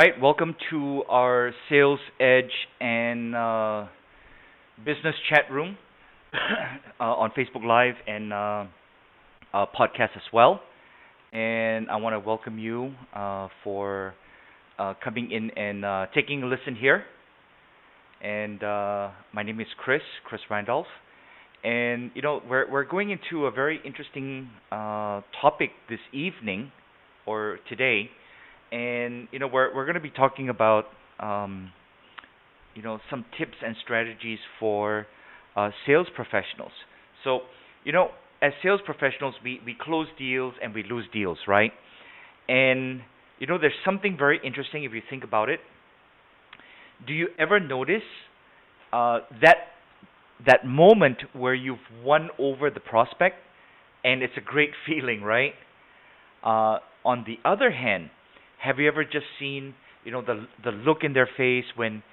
right, welcome to our Sales Edge and Business Chat Room on Facebook Live and podcast as well. And I want to welcome you for coming in and taking a listen here. And my name is Chris Randolph. And we're going into a very interesting topic this evening or today, and we're going to be talking about some tips and strategies for sales professionals. So as sales professionals, we close deals and we lose deals, right? And there's something very interesting if you think about it. Do you ever notice that moment where you've won over the prospect, and it's a great feeling, right? On the other hand, have you ever just seen the look in their face when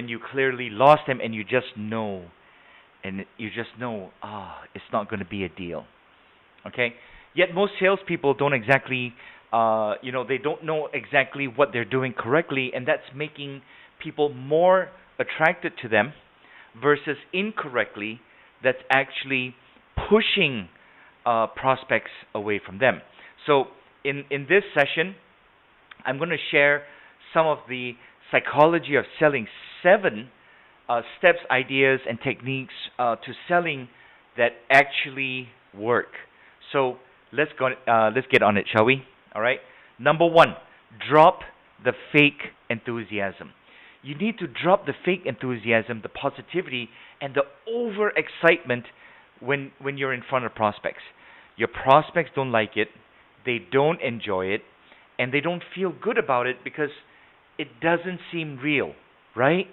you clearly lost them, and you just know it's not going to be a deal, okay? Yet most salespeople don't exactly they don't know exactly what they're doing correctly, and that's making people more attracted to them versus incorrectly, that's actually pushing prospects away from them. So in this session, I'm going to share some of the psychology of selling, 7 steps, ideas, and techniques to selling that actually work. So let's get on it, shall we? All right. Number 1, drop the fake enthusiasm. You need to drop the fake enthusiasm, the positivity, and the overexcitement when you're in front of prospects. Your prospects don't like it, they don't enjoy it, and they don't feel good about it because it doesn't seem real, right?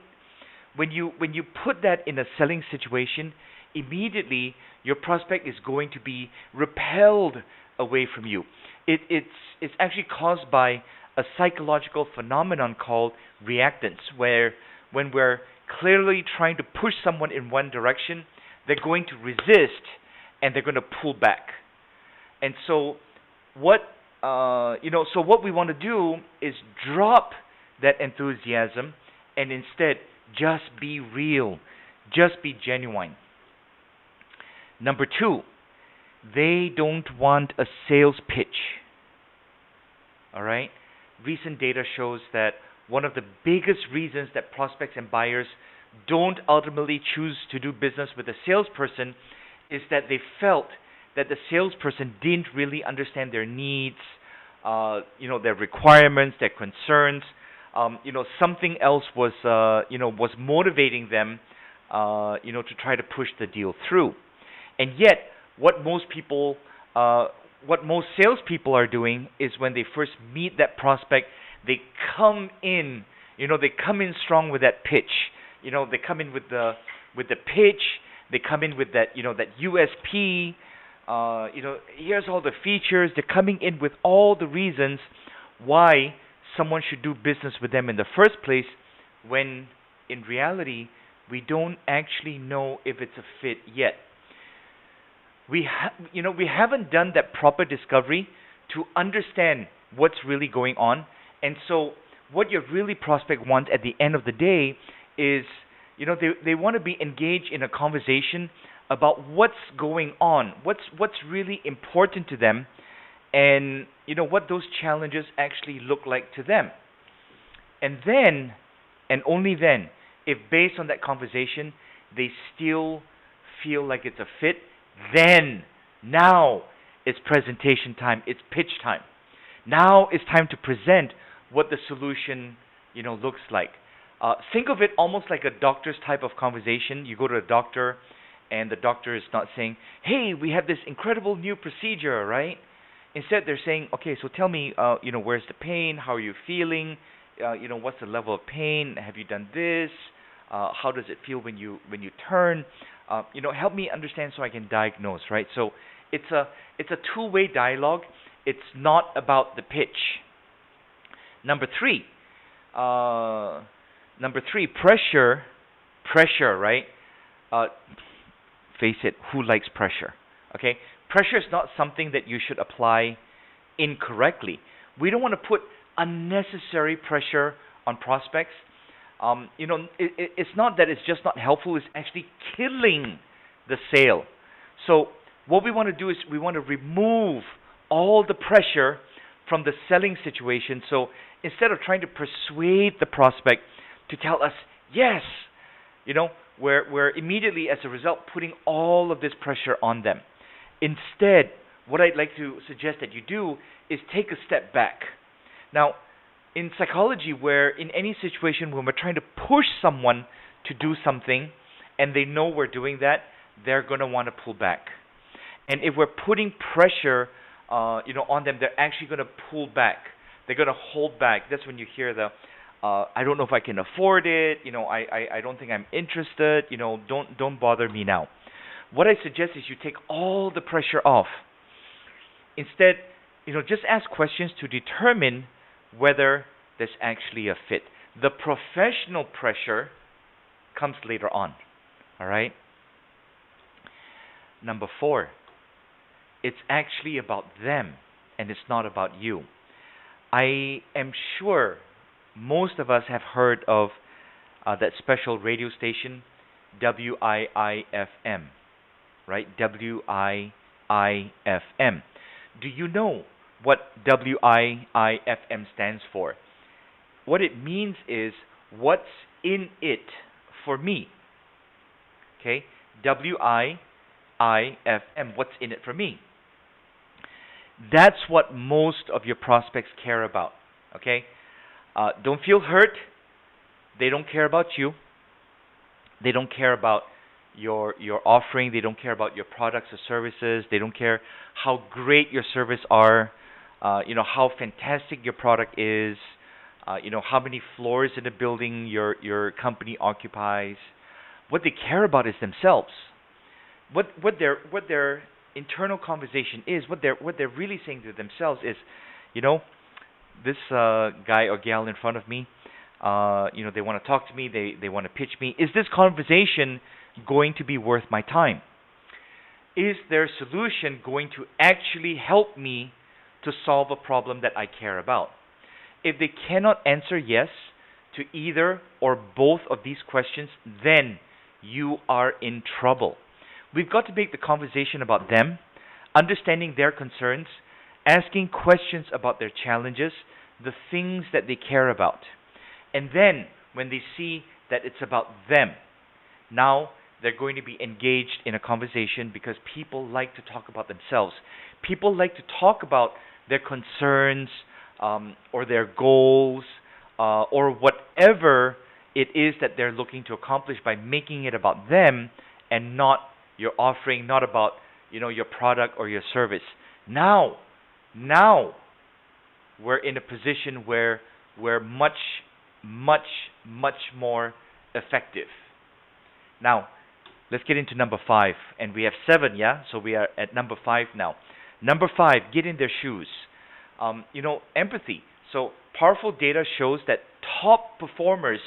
When you put that in a selling situation, immediately your prospect is going to be repelled away from you. It's actually caused by a psychological phenomenon called reactance, where when we're clearly trying to push someone in one direction, they're going to resist and they're going to pull back. And so what we want to do is drop that enthusiasm and instead just be real, just be genuine. Number 2, they don't want a sales pitch. All right? Recent data shows that one of the biggest reasons that prospects and buyers don't ultimately choose to do business with a salesperson is that they felt that the salesperson didn't really understand their needs, their requirements, their concerns. Something else was motivating them, to try to push the deal through. And yet, what most salespeople are doing is when they first meet that prospect, they come in, strong with that pitch. They come in with the pitch. They come in with that, that USP. Here's all the features. They're coming in with all the reasons why someone should do business with them in the first place, when in reality, we don't actually know if it's a fit yet. We haven't done that proper discovery to understand what's really going on. And so what your really prospect wants at the end of the day is, they want to be engaged in a conversation about what's going on, what's really important to them, and what those challenges actually look like to them. And then, and only then, if based on that conversation they still feel like it's a fit, then now it's presentation time, it's pitch time. Now it's time to present what the solution looks like. Think of it almost like a doctor's type of conversation. You go to a doctor, and the doctor is not saying, "Hey, we have this incredible new procedure," right? Instead, they're saying, "Okay, so tell me, where's the pain? How are you feeling? What's the level of pain? Have you done this? How does it feel when you turn? Help me understand so I can diagnose," right? So it's a two-way dialogue. It's not about the pitch. Number 3, pressure, right? Face it, who likes pressure? Okay, pressure is not something that you should apply incorrectly. We don't want to put unnecessary pressure on prospects. It's not that it's just not helpful, it's actually killing the sale. So what we want to do is we want to remove all the pressure from the selling situation. So instead of trying to persuade the prospect to tell us yes, we're immediately as a result putting all of this pressure on them. Instead, what I'd like to suggest that you do is take a step back. Now, in psychology, where in any situation when we're trying to push someone to do something and they know we're doing that, they're going to want to pull back. And if we're putting pressure on them, they're actually going to pull back. They're going to hold back. That's when you hear the I don't know if I can afford it, I don't think I'm interested, don't bother me now. What I suggest is you take all the pressure off. Instead, just ask questions to determine whether there's actually a fit. The professional pressure comes later on. All right? Number 4, it's actually about them and it's not about you. I am sure most of us have heard of that special radio station, WIIFM, right? WIIFM. Do you know what WIIFM stands for? What it means is what's in it for me. Okay? WIIFM, what's in it for me. That's what most of your prospects care about. Okay? Don't feel hurt. They don't care about you. They don't care about your offering. They don't care about your products or services. They don't care how great your service are. How fantastic your product is. How many floors in the building your company occupies. What they care about is themselves. What their internal conversation is. What they're really saying to themselves is, this guy or gal in front of me, they want to talk to me, they want to pitch me. Is this conversation going to be worth my time? Is their solution going to actually help me to solve a problem that I care about? If they cannot answer yes to either or both of these questions, then you are in trouble. We've got to make the conversation about them, understanding their concerns, asking questions about their challenges, the things that they care about. And then, when they see that it's about them, now they're going to be engaged in a conversation because people like to talk about themselves. People like to talk about their concerns or their goals or whatever it is that they're looking to accomplish by making it about them and not your offering, not about your product or your service. Now we're in a position where we're much more effective. Now, let's get into number 5. And we have 7, yeah? So we are at number 5 now. Number 5, get in their shoes. Empathy. So powerful data shows that top performers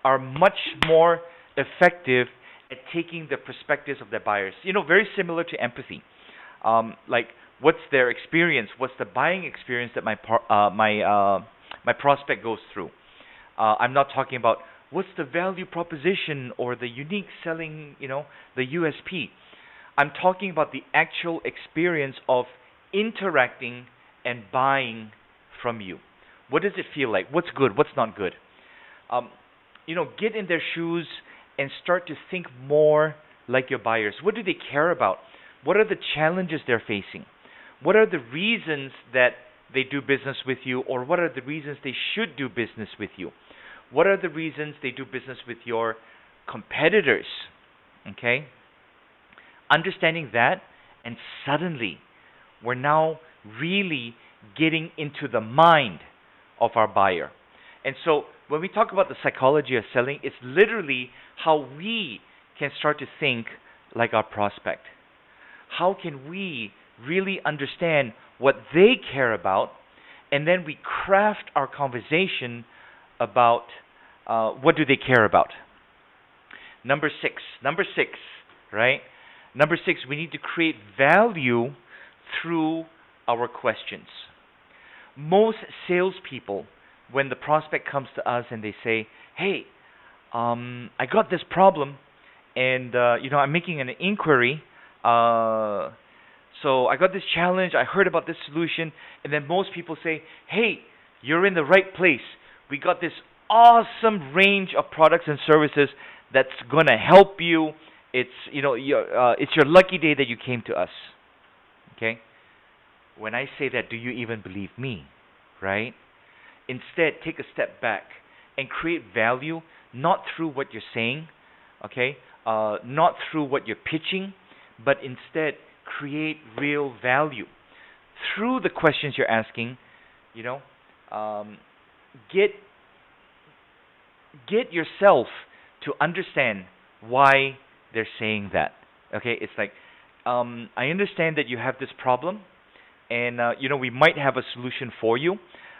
are much more effective at taking the perspectives of their buyers. Very similar to empathy. Like, what's their experience? What's the buying experience that my prospect goes through? I'm not talking about what's the value proposition or the unique selling, the USP. I'm talking about the actual experience of interacting and buying from you. What does it feel like? What's good? What's not good? Get in their shoes and start to think more like your buyers. What do they care about? What are the challenges they're facing? What are the reasons that they do business with you, or what are the reasons they should do business with you? What are the reasons they do business with your competitors? Okay? Understanding that, and suddenly we're now really getting into the mind of our buyer. And so when we talk about the psychology of selling, it's literally how we can start to think like our prospect. How can we really understand what they care about, and then we craft our conversation about what do they care about. Number 6, right? Number 6, we need to create value through our questions. Most salespeople when the prospect comes to us and they say, "Hey, I got this problem, and I'm making an inquiry. Uh, so I got this challenge. I heard about this solution, and then most people say, "Hey, you're in the right place. We got this awesome range of products and services that's gonna help you. It's your lucky day that you came to us." Okay? When I say that, do you even believe me? Right? Instead, take a step back and create value not through what you're saying, okay? Not through what you're pitching, but instead create real value through the questions you're asking. You know, get yourself to understand why they're saying that. Okay, it's like, I understand that you have this problem, and we might have a solution for you.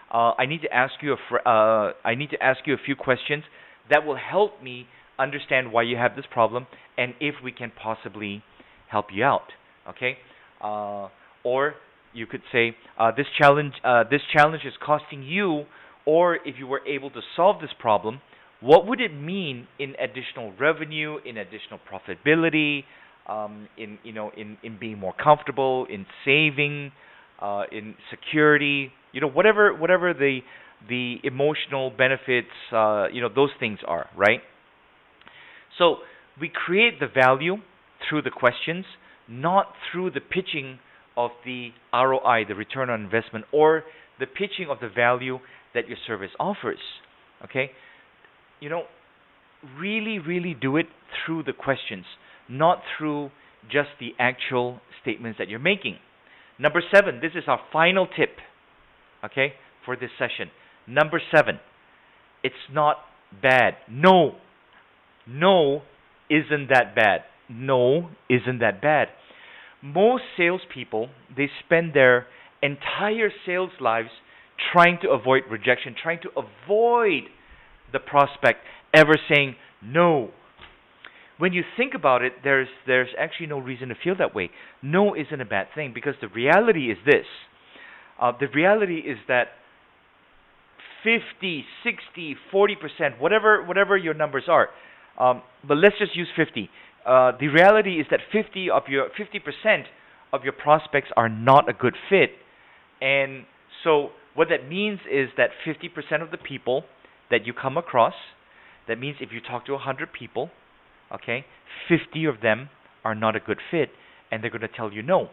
I need to ask you a few questions that will help me understand why you have this problem and if we can possibly help you out. Okay, or you could say, this challenge is costing you, or if you were able to solve this problem, what would it mean in additional revenue, in additional profitability, in being more comfortable, in saving, in security, whatever the emotional benefits, those things are, right? So we create the value through the questions, not through the pitching of the ROI, the return on investment, or the pitching of the value that your service offers. Okay? Really, really do it through the questions, not through just the actual statements that you're making. Number 7, this is our final tip, okay, for this session. Number 7, it's not bad. No isn't that bad. No isn't that bad. Most salespeople, they spend their entire sales lives trying to avoid rejection, trying to avoid the prospect ever saying no. When you think about it, there's actually no reason to feel that way. No isn't a bad thing, because the reality is this. The reality is that 50, 60, 40%, whatever your numbers are, but let's just use 50. The reality is that 50% of your prospects are not a good fit, and so what that means is that 50% of the people that you come across, that means if you talk to 100 people, okay, 50 of them are not a good fit, and they're going to tell you no.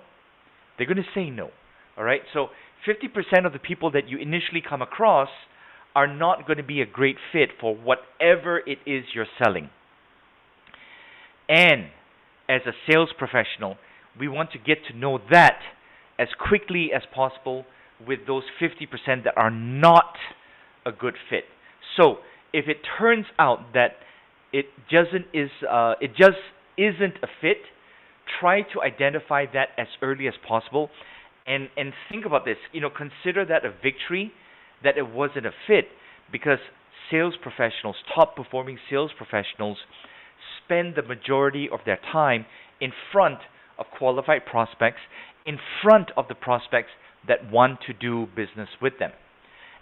They're going to say no. All right? So 50% of the people that you initially come across are not going to be a great fit for whatever it is you're selling. And as a sales professional, we want to get to know that as quickly as possible with those 50% that are not a good fit. So if it turns out that it just isn't a fit, try to identify that as early as possible, and think about this. Consider that a victory that it wasn't a fit, because sales professionals, top performing sales professionals, spend the majority of their time in front of qualified prospects, in front of the prospects that want to do business with them.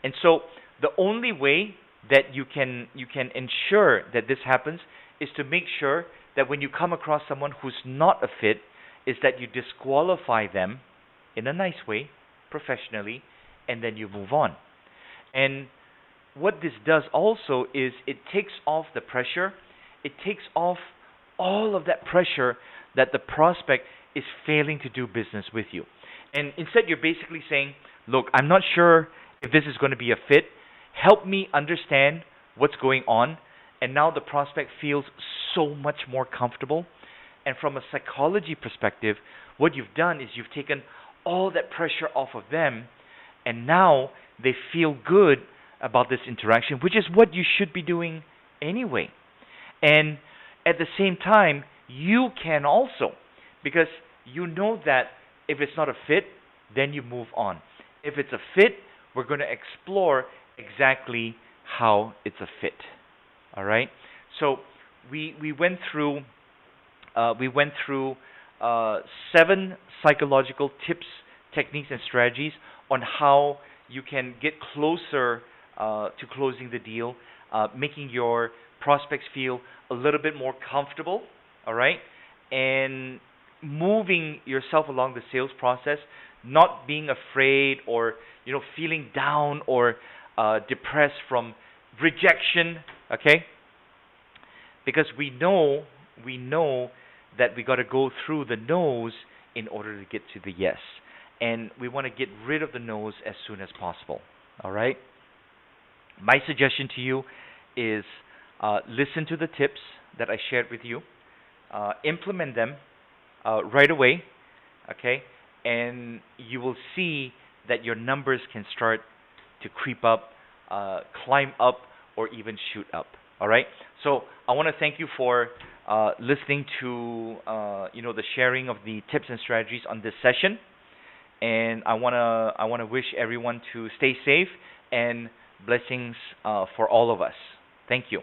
And so the only way that you can ensure that this happens is to make sure that when you come across someone who's not a fit, is that you disqualify them in a nice way, professionally, and then you move on. And what this does also is it takes off the pressure. It takes off all of that pressure that the prospect is failing to do business with you. And instead, you're basically saying, look, I'm not sure if this is going to be a fit. Help me understand what's going on. And now the prospect feels so much more comfortable. And from a psychology perspective, what you've done is you've taken all that pressure off of them, and now they feel good about this interaction, which is what you should be doing anyway. And at the same time, you can also, because you know that if it's not a fit, then you move on. If it's a fit, we're going to explore exactly how it's a fit. All right? So we went through 7 psychological tips, techniques, and strategies on how you can get closer to closing the deal, making your prospects feel a little bit more comfortable, all right, and moving yourself along the sales process, not being afraid or feeling down or depressed from rejection, okay? Because we know that we got to go through the no's in order to get to the yes, and we want to get rid of the no's as soon as possible. All right. My suggestion to you is listen to the tips that I shared with you, implement them right away, okay, and you will see that your numbers can start to creep up, climb up, or even shoot up. All right. So I want to thank you for listening to the sharing of the tips and strategies on this session, and I wanna wish everyone to stay safe and blessings for all of us. Thank you.